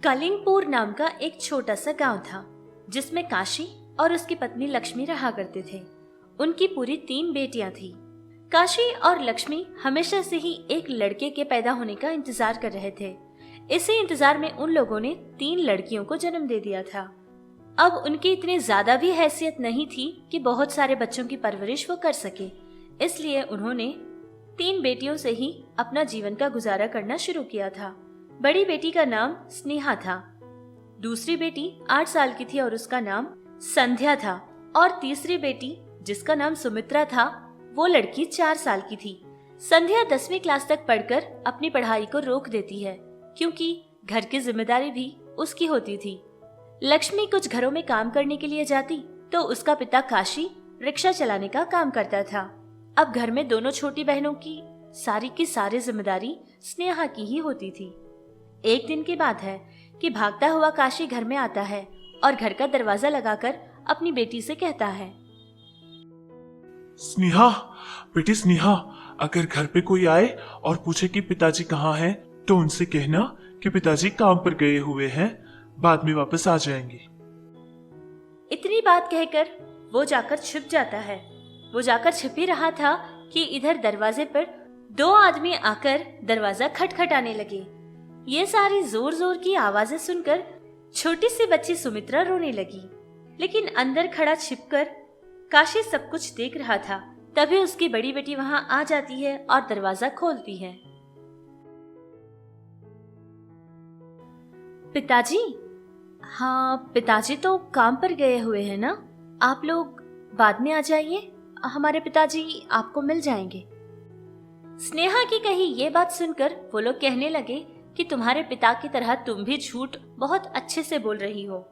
कलिंगपुर नाम का एक छोटा सा गांव था जिसमें काशी और उसकी पत्नी लक्ष्मी रहा करते थे। उनकी पूरी 3 बेटियां थी। काशी और लक्ष्मी हमेशा से ही एक लड़के के पैदा होने का इंतजार कर रहे थे। इसी इंतजार में उन लोगों ने 3 लड़कियों को जन्म दे दिया था। अब उनकी इतनी ज्यादा भी हैसियत नहीं थी कि बहुत सारे बच्चों की परवरिश वो कर सके, इसलिए उन्होंने 3 बेटियों से ही अपना जीवन का गुजारा करना शुरू किया था। बड़ी बेटी का नाम स्नेहा था, दूसरी बेटी 8 साल की थी और उसका नाम संध्या था, और तीसरी बेटी जिसका नाम सुमित्रा था वो लड़की 4 साल की थी। संध्या 10वीं क्लास तक पढ़कर अपनी पढ़ाई को रोक देती है क्योंकि घर की जिम्मेदारी भी उसकी होती थी। लक्ष्मी कुछ घरों में काम करने के लिए जाती तो उसका पिता काशी रिक्शा चलाने का काम करता था। अब घर में दोनों छोटी बहनों की सारी जिम्मेदारी स्नेहा की ही होती थी। एक दिन की बात है कि भागता हुआ काशी घर में आता है और घर का दरवाजा लगाकर अपनी बेटी से कहता है, स्नेहा, बेटी स्नेहा, अगर घर पे कोई आए और पूछे कि पिताजी कहाँ हैं, तो उनसे कहना कि पिताजी काम पर गए हुए हैं, बाद में वापस आ जाएंगे। इतनी बात कहकर वो जाकर छिप जाता है। वो जाकर छिप ही रहा था कि इधर दरवाजे पर 2 आदमी आकर दरवाजा खटखटाने लगे। ये सारी जोर जोर की आवाजें सुनकर छोटी सी बच्ची सुमित्रा रोने लगी, लेकिन अंदर खड़ा छिपकर काशी सब कुछ देख रहा था। तभी उसकी बड़ी बेटी वहां आ जाती है और दरवाजा खोलती है। पिताजी? हाँ, पिताजी तो काम पर गए हुए हैं ना, आप लोग बाद में आ जाइए, हमारे पिताजी आपको मिल जाएंगे। स्नेहा की कही ये बात सुनकर वो लोग कहने लगे कि तुम्हारे पिता की तरह तुम भी झूठ बहुत अच्छे से बोल रही हो।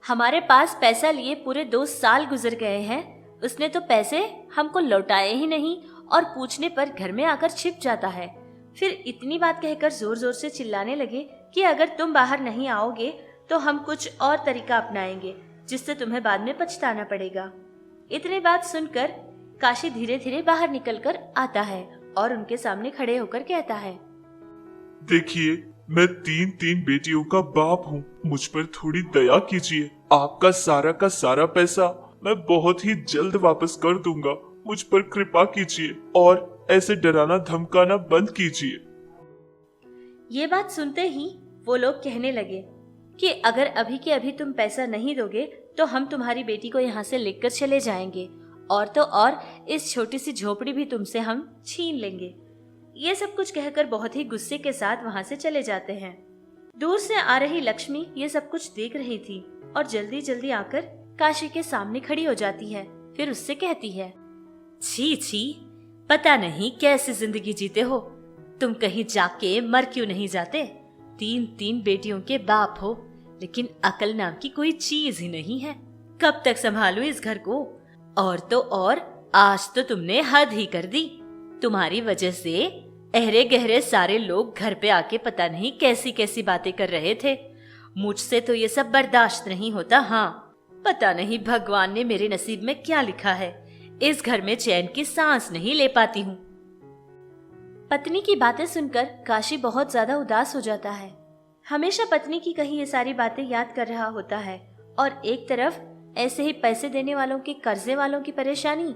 हमारे पास पैसा लिए पूरे 2 साल गुजर गए हैं, उसने तो पैसे हमको लौटाए ही नहीं और पूछने पर घर में आकर छिप जाता है। फिर इतनी बात कहकर जोर जोर से चिल्लाने लगे कि अगर तुम बाहर नहीं आओगे तो हम कुछ और तरीका अपनाएंगे जिससे तुम्हें बाद में पछताना पड़ेगा। इतनी बात सुनकर काशी धीरे धीरे बाहर निकलकर आता है और उनके सामने खड़े होकर कहता है, देखिए, मैं 3 बेटियों का बाप हूँ, मुझ पर थोड़ी दया कीजिए। आपका का सारा पैसा मैं बहुत ही जल्द वापस कर दूंगा, मुझ पर कृपा कीजिए और ऐसे डराना धमकाना बंद कीजिए। ये बात सुनते ही वो लोग कहने लगे कि अगर अभी के अभी तुम पैसा नहीं दोगे तो हम तुम्हारी बेटी को यहाँ से लेकर चले जाएंगे, और तो और इस छोटी सी झोपड़ी भी तुमसे हम छीन लेंगे। ये सब कुछ कहकर बहुत ही गुस्से के साथ वहां से चले जाते हैं। दूर से आ रही लक्ष्मी ये सब कुछ देख रही थी और जल्दी जल्दी आकर काशी के सामने खड़ी हो जाती है। फिर उससे कहती है, छी छी, पता नहीं कैसी जिंदगी जीते हो तुम, कहीं जाके मर क्यों नहीं जाते? 3 बेटियों के बाप हो, लेकिन अकल नाम की कोई चीज ही नहीं है। कब तक संभालूं इस घर को? और तो और आज तो तुमने हद ही कर दी। तुम्हारी वजह से अहरे गहरे सारे लोग घर पे आके पता नहीं कैसी कैसी बातें कर रहे थे। मुझसे तो ये सब बर्दाश्त नहीं होता। हाँ, पता नहीं भगवान ने मेरे नसीब में क्या लिखा है, इस घर में चैन की सांस नहीं ले पाती हूँ। पत्नी की बातें सुनकर काशी बहुत ज्यादा उदास हो जाता है। हमेशा पत्नी की कही ये सारी बातें याद कर रहा होता है, और एक तरफ ऐसे ही पैसे देने वालों के कर्जे वालों की परेशानी,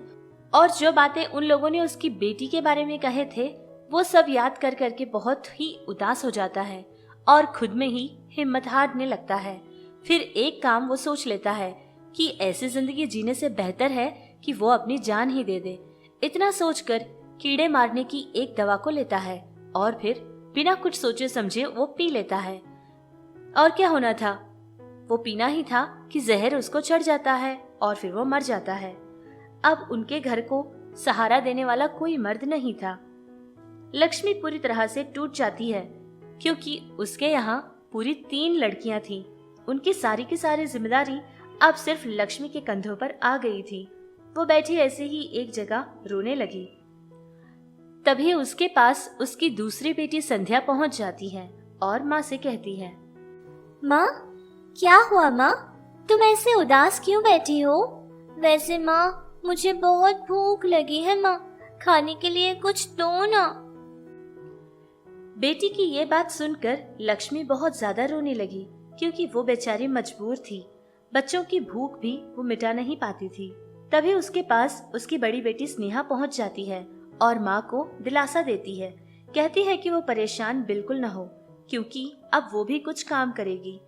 और जो बातें उन लोगों ने उसकी बेटी के बारे में कहे थे वो सब याद कर करके बहुत ही उदास हो जाता है और खुद में ही हिम्मत हारने लगता है। फिर एक काम वो सोच लेता है कि ऐसी जिंदगी जीने से बेहतर है कि वो अपनी जान ही दे दे। इतना सोचकर कीड़े मारने की एक दवा को लेता है और फिर बिना कुछ सोचे समझे वो पी लेता है। और क्या होना था, वो पीना ही था कि जहर उसको चढ़ जाता है और फिर वो मर जाता है। अब उनके घर को सहारा देने वाला कोई मर्द नहीं था। लक्ष्मी पूरी तरह से टूट जाती है क्योंकि उसके यहाँ पूरी 3 लड़कियां थीं। उनकी सारी की सारी जिम्मेदारी अब सिर्फ लक्ष्मी के कंधों पर आ गई थी। वो बैठी ऐसे ही एक जगह रोने लगी। तभी उसके पास उसकी दूसरी बेटी संध्या पहुंच जाती है और माँ से कहती है, माँ, क्या हुआ माँ? तुम ऐसे उदास क्यों बैठी हो? वैसे माँ, मुझे बहुत भूख लगी है माँ, खाने के लिए कुछ दो ना। बेटी की ये बात सुनकर लक्ष्मी बहुत ज्यादा रोने लगी, क्योंकि वो बेचारी मजबूर थी। बच्चों की भूख भी वो मिटा नहीं पाती थी। तभी उसके पास उसकी बड़ी बेटी स्नेहा पहुंच जाती है और माँ को दिलासा देती है। कहती है कि वो परेशान बिल्कुल न हो, क्योंकि अब वो भी कुछ काम करेगी।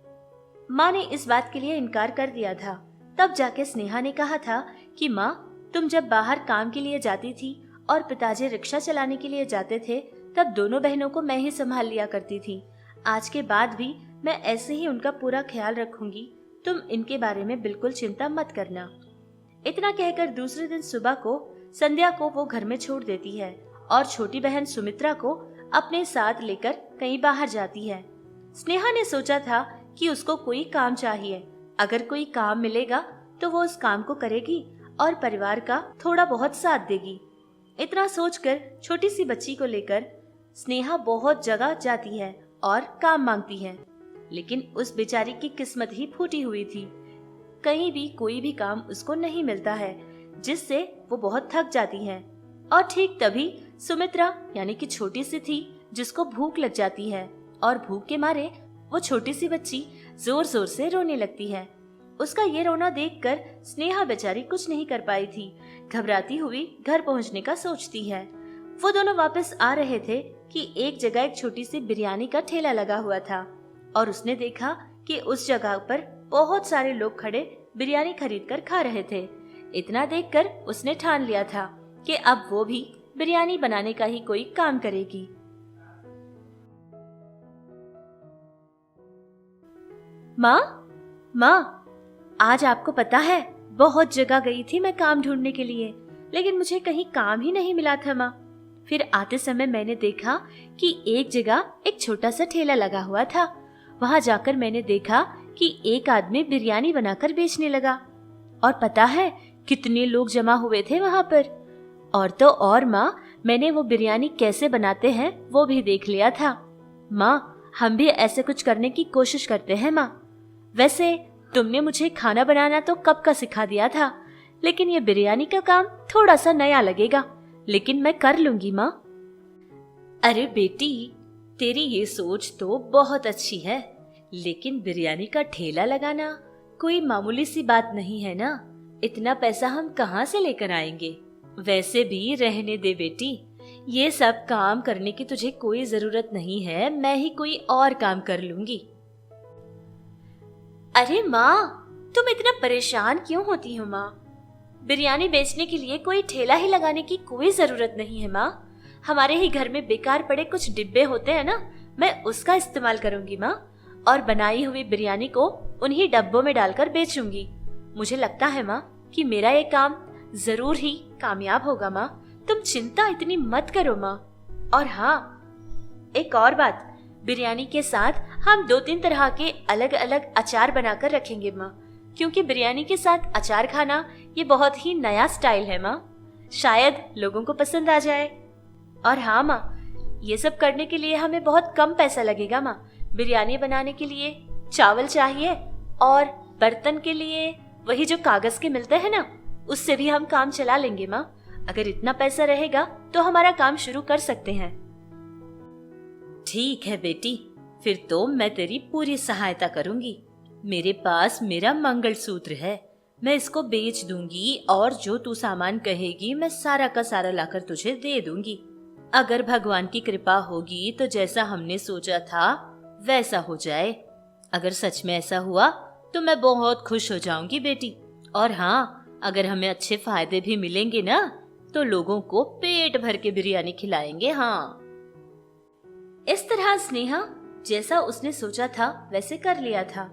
माँ ने इस बात के लिए इनकार कर दिया था। तब जाके स्नेहा ने कहा था कि माँ, तुम जब बाहर काम के लिए जाती थी और पिताजी रिक्शा चलाने के लिए जाते थे, तब दोनों बहनों को मैं ही संभाल लिया करती थी। आज के बाद भी मैं ऐसे ही उनका पूरा ख्याल रखूंगी। तुम इनके बारे में बिल्कुल चिंता मत करना। इतना कहकर दूसरे दिन सुबह को संध्या को वो घर में छोड़ देती है और छोटी बहन सुमित्रा को अपने साथ लेकर कहीं बाहर जाती है। स्नेहा ने सोचा था कि उसको कोई काम चाहिए। अगर कोई काम मिलेगा तो वो उस काम को करेगी और परिवार का थोड़ा बहुत साथ देगी। इतना सोचकर छोटी सी बच्ची को लेकर स्नेहा बहुत जगह जाती है और काम मांगती है, लेकिन उस बेचारी की किस्मत ही फूटी हुई थी। कहीं भी कोई भी काम उसको नहीं मिलता है, जिससे वो बहुत थक जाती है। और ठीक तभी सुमित्रा यानी कि छोटी सी थी, जिसको भूख लग जाती है और भूख के मारे वो छोटी सी बच्ची जोर जोर से रोने लगती है। उसका ये रोना देखकर स्नेहा बेचारी कुछ नहीं कर पाई थी। घबराती हुई घर पहुंचने का सोचती है। वो दोनों वापस आ रहे थे कि एक जगह एक छोटी सी बिरयानी का ठेला लगा हुआ था और उसने देखा कि उस जगह पर बहुत सारे लोग खड़े बिरयानी खरीद कर खा रहे थे। इतना देखकर उसने ठान लिया था कि अब वो भी बिरयानी बनाने का ही कोई काम करेगी। माँ, आज आपको पता है, बहुत जगह गई थी मैं काम ढूंढने के लिए, लेकिन मुझे कहीं काम ही नहीं मिला था माँ। फिर आते समय मैंने देखा कि एक जगह एक छोटा सा ठेला लगा हुआ था। वहां जाकर मैंने देखा कि एक आदमी बिरयानी बनाकर बेचने लगा और पता है कितने लोग जमा हुए थे वहां पर। और तो और माँ, मैंने वो बिरयानी कैसे बनाते हैं वो भी देख लिया था। माँ, हम भी ऐसे कुछ करने की कोशिश करते हैं माँ। वैसे तुमने मुझे खाना बनाना तो कब का सिखा दिया था, लेकिन ये बिरयानी का काम थोड़ा सा नया लगेगा, लेकिन मैं कर लूंगी माँ। अरे बेटी, तेरी ये सोच तो बहुत अच्छी है, लेकिन बिरयानी का ठेला लगाना कोई मामूली सी बात नहीं है ना। इतना पैसा हम कहाँ से लेकर आएंगे। वैसे भी रहने दे बेटी, ये सब काम करने की तुझे कोई जरूरत नहीं है, मैं ही कोई और काम कर लूंगी। अरे माँ, तुम इतना परेशान क्यों होती हो माँ? बिरयानी बेचने के लिए कोई ठेला ही लगाने की कोई जरूरत नहीं है माँ। हमारे ही घर में बेकार पड़े कुछ डिब्बे होते हैं ना, मैं उसका इस्तेमाल करूंगी माँ, और बनाई हुई बिरयानी को उन्हीं डब्बों में डालकर बेचूंगी। मुझे लगता है माँ कि मेरा ये काम जरूर ही कामयाब होगा माँ। तुम चिंता इतनी मत करो माँ। और हाँ, एक और बात, बिरयानी के साथ हम 2-3 तरह के अलग अलग अचार बनाकर रखेंगे माँ, क्योंकि बिरयानी के साथ अचार खाना ये बहुत ही नया स्टाइल है माँ। शायद लोगों को पसंद आ जाए। और हाँ माँ, ये सब करने के लिए हमें बहुत कम पैसा लगेगा माँ। बिरयानी बनाने के लिए चावल चाहिए और बर्तन के लिए वही जो कागज के मिलते हैं ना, उससे भी हम काम चला लेंगे माँ। अगर इतना पैसा रहेगा तो हमारा काम शुरू कर सकते हैं। ठीक है बेटी, फिर तो मैं तेरी पूरी सहायता करूंगी। मेरे पास मेरा मंगलसूत्र है, मैं इसको बेच दूंगी और जो तू सामान कहेगी मैं सारा का सारा लाकर तुझे दे दूंगी। अगर भगवान की कृपा होगी तो जैसा हमने सोचा था वैसा हो जाए। अगर सच में ऐसा हुआ तो मैं बहुत खुश हो जाऊंगी बेटी। और हाँ, अगर हमें अच्छे फायदे भी मिलेंगे ना, तो लोगों को पेट भर के बिरयानी खिलाएंगे। हाँ, इस तरह स्नेहा जैसा उसने सोचा था वैसे कर लिया था।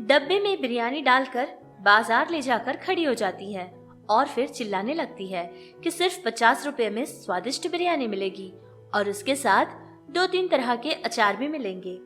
डब्बे में बिरयानी डालकर बाजार ले जाकर खड़ी हो जाती है और फिर चिल्लाने लगती है कि सिर्फ 50 रुपए में स्वादिष्ट बिरयानी मिलेगी और उसके साथ 2-3 तरह के अचार भी मिलेंगे।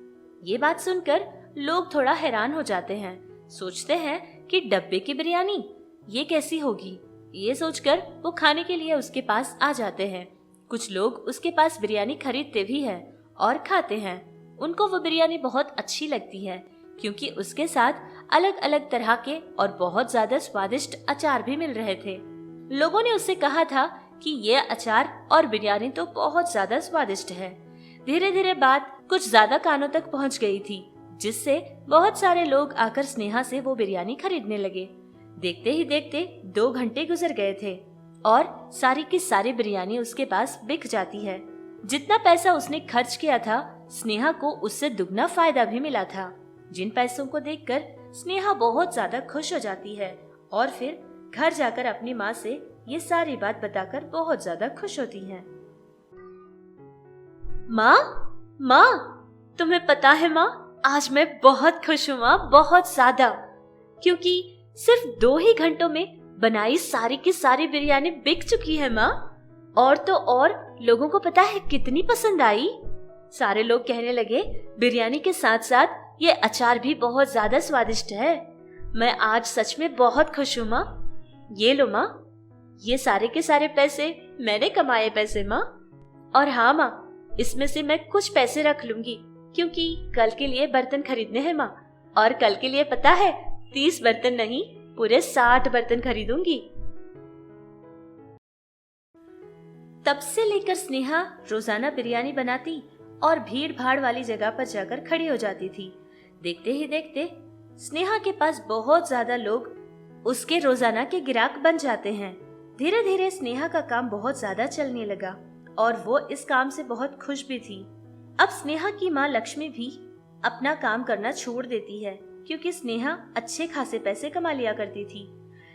ये बात सुनकर लोग थोड़ा हैरान हो जाते हैं। सोचते हैं कि डब्बे की बिरयानी ये कैसी होगी। ये सोचकर वो खाने के लिए उसके पास आ जाते हैं। कुछ लोग उसके पास बिरयानी खरीदते भी हैं और खाते हैं। उनको वो बिरयानी बहुत अच्छी लगती है, क्योंकि उसके साथ अलग अलग तरह के और बहुत ज्यादा स्वादिष्ट अचार भी मिल रहे थे। लोगों ने उससे कहा था कि ये अचार और बिरयानी तो बहुत ज्यादा स्वादिष्ट है। धीरे धीरे बात कुछ ज्यादा कानों तक पहुंच गई थी, जिससे बहुत सारे लोग आकर स्नेहा से वो बिरयानी खरीदने लगे। देखते ही देखते 2 घंटे गुजर गए थे और सारी की सारी बिरयानी उसके पास बिक जाती है। जितना पैसा उसने खर्च किया था, स्नेहा को उससे दुगना फायदा भी मिला था। जिन पैसों को देखकर स्नेहा बहुत ज्यादा खुश हो जाती है और फिर घर जाकर अपनी माँ से ये सारी बात बताकर बहुत ज्यादा खुश होती है। माँ, तुम्हें पता है माँ, आज मैं बहुत खुश हूँ माँ, बहुत ज्यादा, क्योंकि सिर्फ 2 ही घंटों में बनाई सारी की सारी बिरयानी बिक चुकी है माँ। और तो और लोगों को पता है कितनी पसंद आई। सारे लोग कहने लगे बिरयानी के साथ साथ ये अचार भी बहुत ज्यादा स्वादिष्ट है। मैं आज सच में बहुत खुश हूँ माँ। ये लो माँ, ये सारे के सारे पैसे मैंने कमाए पैसे माँ। और हाँ माँ, इसमें से मैं कुछ पैसे रख लूंगी, क्योंकि कल के लिए बर्तन खरीदने हैं माँ। और कल के लिए पता है 30 बर्तन नहीं, पूरे 60 बर्तन खरीदूंगी। तब से लेकर स्नेहा रोजाना बिरयानी बनाती और भीड़ भाड़ वाली जगह पर जाकर खड़ी हो जाती थी। देखते ही देखते स्नेहा के पास बहुत ज्यादा लोग उसके रोजाना के ग्राहक बन जाते हैं। धीरे धीरे स्नेहा का काम बहुत ज्यादा चलने लगा और वो इस काम से बहुत खुश भी थी। अब स्नेहा की माँ लक्ष्मी भी अपना काम करना छोड़ देती है, क्योंकि स्नेहा अच्छे खासे पैसे कमा लिया करती थी।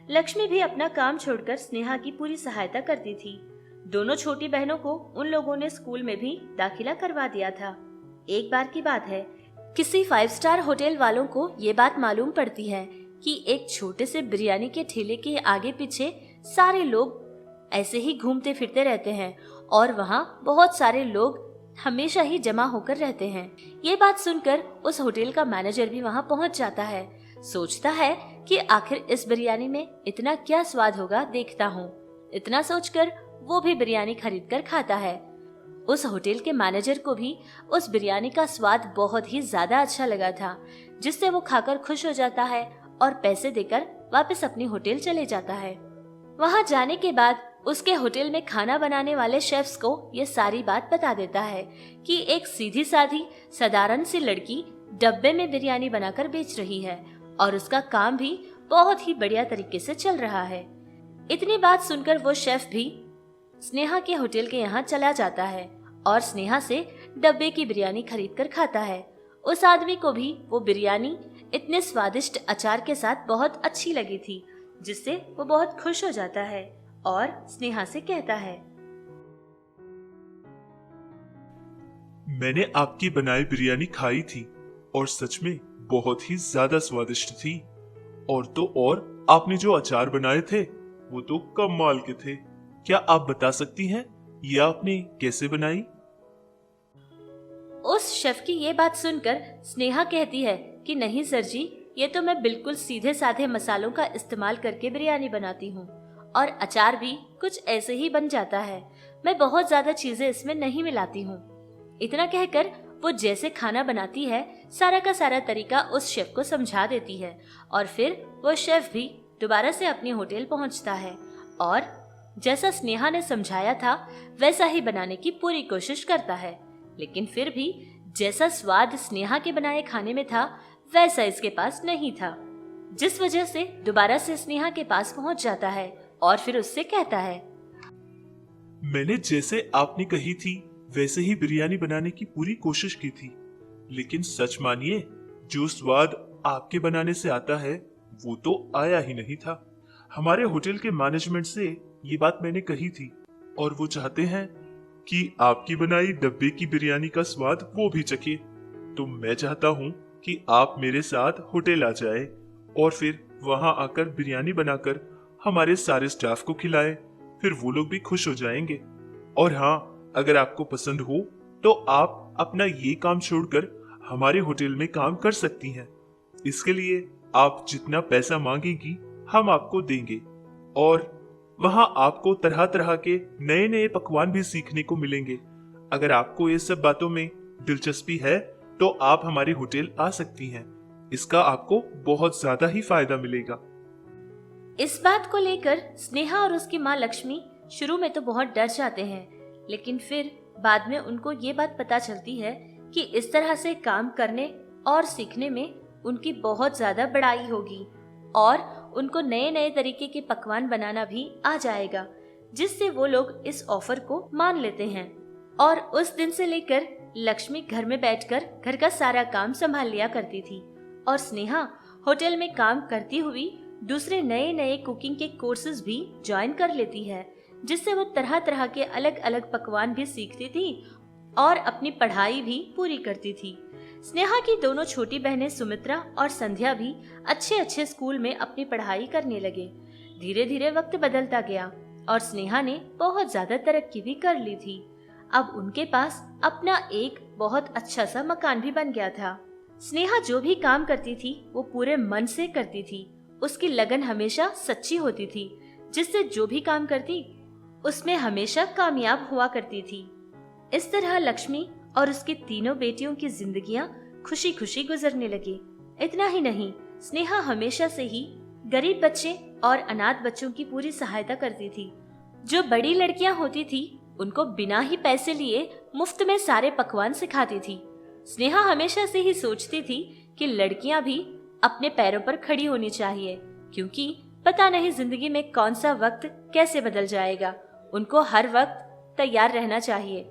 लक्ष्मी भी अपना काम छोड़कर स्नेहा की पूरी सहायता करती थी। दोनों छोटी बहनों को उन लोगों ने स्कूल में भी दाखिला करवा दिया था। एक बार की बात है, किसी 5 स्टार होटल वालों को ये बात मालूम पड़ती है कि एक छोटे से बिरयानी के ठेले के आगे पीछे सारे लोग ऐसे ही घूमते फिरते रहते हैं और वहाँ बहुत सारे लोग हमेशा ही जमा होकर रहते हैं। ये बात सुनकर उस होटल का मैनेजर भी वहाँ पहुँच जाता है। सोचता है कि आखिर इस बिरयानी में इतना क्या स्वाद होगा, देखता हूँ। इतना सोचकर वो भी बिरयानी खरीद कर खाता है। उस होटल के मैनेजर को भी उस बिरयानी का स्वाद बहुत ही ज्यादा अच्छा लगा था, जिससे वो खाकर खुश हो जाता है और पैसे देकर वापस अपनी होटल चले जाता है। वहाँ जाने के बाद उसके होटल में खाना बनाने वाले शेफ्स को ये सारी बात बता देता है कि एक सीधी साधी साधारण सी लड़की डब्बे में बिरयानी बनाकर बेच रही है और उसका काम भी बहुत ही बढ़िया तरीके से चल रहा है। इतनी बात सुनकर वो शेफ भी स्नेहा के होटल के यहाँ चला जाता है और स्नेहा से डब्बे की बिरयानी खरीद कर खाता है। उस आदमी को भी वो बिरयानी इतने स्वादिष्ट अचार के साथ बहुत अच्छी लगी थी, जिससे वो बहुत खुश हो जाता है और स्नेहा से कहता है, मैंने आपकी बनाई बिरयानी खाई थी और सच में बहुत ही ज्यादा स्वादिष्ट थी। और तो और आपने जो अचार बनाए थे वो तो कमाल के थे। क्या आप बता सकती हैं ये आपने कैसे बनाई? उस शेफ की ये बात सुनकर स्नेहा कहती है कि नहीं सर जी, ये तो मैं बिल्कुल सीधे साधे मसालों का इस्तेमाल करके बिरयानी बनाती हूँ और अचार भी कुछ ऐसे ही बन जाता है। मैं बहुत ज्यादा चीजें इसमें नहीं मिलाती हूँ। इतना कहकर वो जैसे खाना बनाती है सारा का सारा तरीका उस शेफ को समझा देती है और फिर वो शेफ भी दोबारा से अपने होटल पहुँचता है और जैसा स्नेहा ने समझाया था वैसा ही बनाने की पूरी कोशिश करता है। लेकिन फिर भी जैसा स्वाद स्नेहा के बनाए खाने में था वैसा इसके पास नहीं था, जिस वजह से दोबारा से स्नेहा के पास पहुंच जाता है और फिर उससे कहता है, मैंने जैसे आपने कही थी वैसे ही बिरयानी बनाने की पूरी कोशिश की थी, लेकिन सच मानिए जो स्वाद आपके बनाने से आता है वो तो आया ही नहीं था। हमारे होटल के मैनेजमेंट से ये बात मैंने कही थी और वो चाहते हैं कि आपकी बनाई डब्बे की बिरयानी का स्वाद वो भी चखे। तो मैं चाहता हूँ कि आप मेरे साथ होटल आ जाए और फिर वहाँ आकर बिरयानी बनाकर हमारे सारे स्टाफ को खिलाएं, फिर वो लोग भी खुश हो जाएंगे। और हाँ, अगर आपको पसंद हो तो आप अपना ये काम छोड़कर हमारे होटल में काम कर सकती हैं। इसके लिए आप जितना पैसा मांगेगी हम आपको देंगे और वहाँ आपको तरह तरह के नए नए पकवान भी सीखने को मिलेंगे। अगर आपको ये सब बातों में दिलचस्पी है तो आप हमारे होटल आ सकती हैं। इसका आपको बहुत ज्यादा ही फायदा मिलेगा। इस बात को लेकर स्नेहा और उसकी माँ लक्ष्मी शुरू में तो बहुत डर जाते हैं, लेकिन फिर बाद में उनको ये बात पता चलती है कि इस तरह से काम करने और सीखने में उनकी बहुत ज्यादा बड़ाई होगी और उनको नए नए तरीके के पकवान बनाना भी आ जाएगा, जिससे वो लोग इस ऑफर को मान लेते हैं। और उस दिन से लेकर लक्ष्मी घर में बैठकर घर का सारा काम संभाल लिया करती थी और स्नेहा होटल में काम करती हुई दूसरे नए नए कुकिंग के कोर्सेज भी ज्वाइन कर लेती है, जिससे वो तरह तरह के अलग अलग पकवान भी सीखती थी और अपनी पढ़ाई भी पूरी करती थी। स्नेहा की दोनों छोटी बहनें सुमित्रा और संध्या भी अच्छे अच्छे स्कूल में अपनी पढ़ाई करने लगे। धीरे धीरे वक्त बदलता गया और स्नेहा ने बहुत ज्यादा तरक्की भी कर ली थी। अब उनके पास अपना एक बहुत अच्छा सा मकान भी बन गया था। स्नेहा जो भी काम करती थी वो पूरे मन से करती थी। उसकी लगन हमेशा सच्ची होती थी, जिससे जो भी काम करती उसमें हमेशा कामयाब हुआ करती थी। इस तरह लक्ष्मी और उसकी तीनों बेटियों की जिंदगियां खुशी खुशी गुजरने लगी। इतना ही नहीं, स्नेहा हमेशा से ही गरीब बच्चे और अनाथ बच्चों की पूरी सहायता करती थी। जो बड़ी लड़कियां होती थी उनको बिना ही पैसे लिए मुफ्त में सारे पकवान सिखाती थी। स्नेहा हमेशा से ही सोचती थी कि लड़कियां भी अपने पैरों पर खड़ी होनी चाहिए, क्योंकि पता नहीं जिंदगी में कौन सा वक्त कैसे बदल जाएगा। उनको हर वक्त तैयार रहना चाहिए।